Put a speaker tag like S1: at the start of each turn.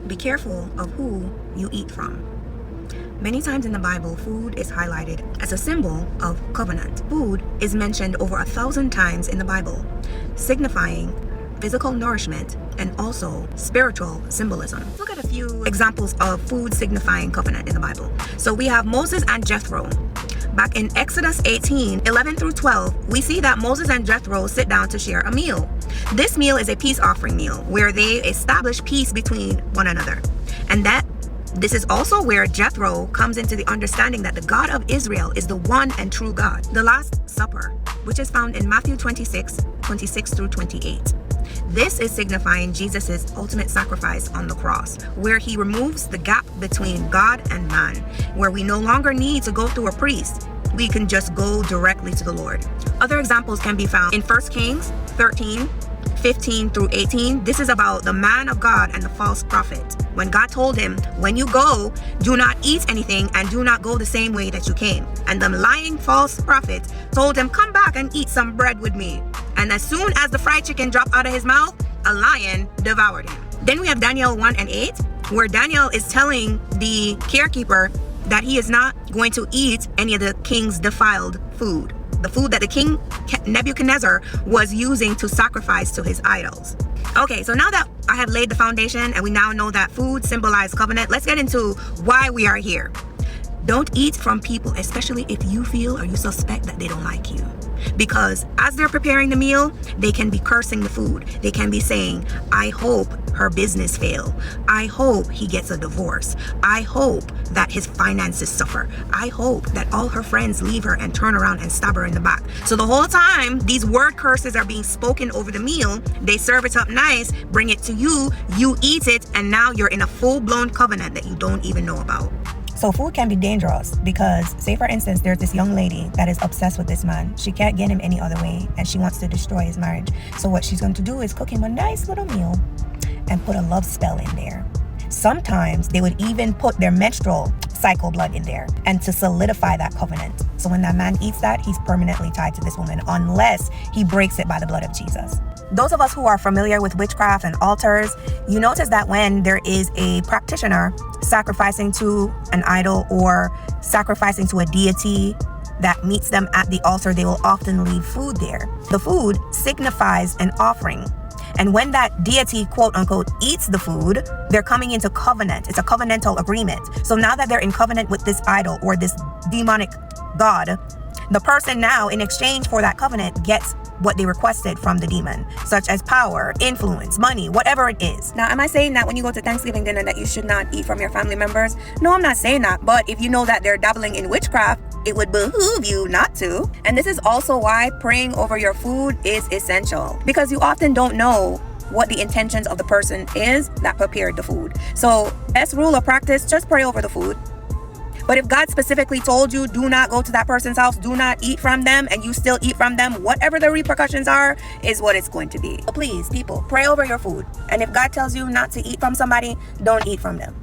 S1: Be careful of who you eat from. Many times in the Bible, food is highlighted as a symbol of covenant. Food is mentioned over 1,000 times in the Bible, signifying physical nourishment and also spiritual symbolism. Look at a few examples of food signifying covenant in the Bible. So we have Moses and Jethro. Back in Exodus 18, 11 through 12, we see that Moses and Jethro sit down to share a meal. This meal is a peace offering meal where they establish peace between one another. And this is also where Jethro comes into the understanding that the God of Israel is the one and true God. The Last Supper, which is found in Matthew 26 through 28. This is signifying Jesus' ultimate sacrifice on the cross, where he removes the gap between God and man, where we no longer need to go through a priest. We can just go directly to the Lord. Other examples can be found in 1 Kings 13, 15 through 18. This is about the man of God and the false prophet. When God told him, when you go, do not eat anything and do not go the same way that you came. And the lying false prophet told him, come back and eat some bread with me. And as soon as the fried chicken dropped out of his mouth, a lion devoured him. Then we have Daniel 1 and 8, where Daniel is telling the carekeeper that he is not going to eat any of the king's defiled food. The food that the king Nebuchadnezzar was using to sacrifice to his idols. Okay, so now that I have laid the foundation and we now know that food symbolizes covenant, let's get into why we are here. Don't eat from people, especially if you feel or you suspect that they don't like you. Because as they're preparing the meal, they can be cursing the food. They can be saying, I hope her business fail. I hope he gets a divorce. I hope that his finances suffer. I hope that all her friends leave her and turn around and stab her in the back. So the whole time these word curses are being spoken over the meal, they serve it up nice, bring it to you, you eat it, and now you're in a full-blown covenant that you don't even know about. So food can be dangerous because, say for instance, there's this young lady that is obsessed with this man. She can't get him any other way and she wants to destroy his marriage. So what she's going to do is cook him a nice little meal and put a love spell in there. Sometimes they would even put their menstrual cycle blood in there and to solidify that covenant. So when that man eats that, he's permanently tied to this woman unless he breaks it by the blood of Jesus. Those of us who are familiar with witchcraft and altars, you notice that when there is a practitioner sacrificing to an idol or sacrificing to a deity that meets them at the altar, they will often leave food there. The food signifies an offering. And when that deity, quote unquote, eats the food, they're coming into covenant. It's a covenantal agreement. So now that they're in covenant with this idol or this demonic god, the person now in exchange for that covenant gets what they requested from the demon, such as power, influence, money, whatever it is. Now, am I saying that when you go to Thanksgiving dinner that you should not eat from your family members? No, I'm not saying that. But if you know that they're dabbling in witchcraft, it would behoove you not to. And this is also why praying over your food is essential, because you often don't know what the intentions of the person is that prepared the food. So best rule of practice, just pray over the food. But if God specifically told you, do not go to that person's house, do not eat from them, and you still eat from them, whatever the repercussions are, is what it's going to be. So please, people, pray over your food. And if God tells you not to eat from somebody, don't eat from them.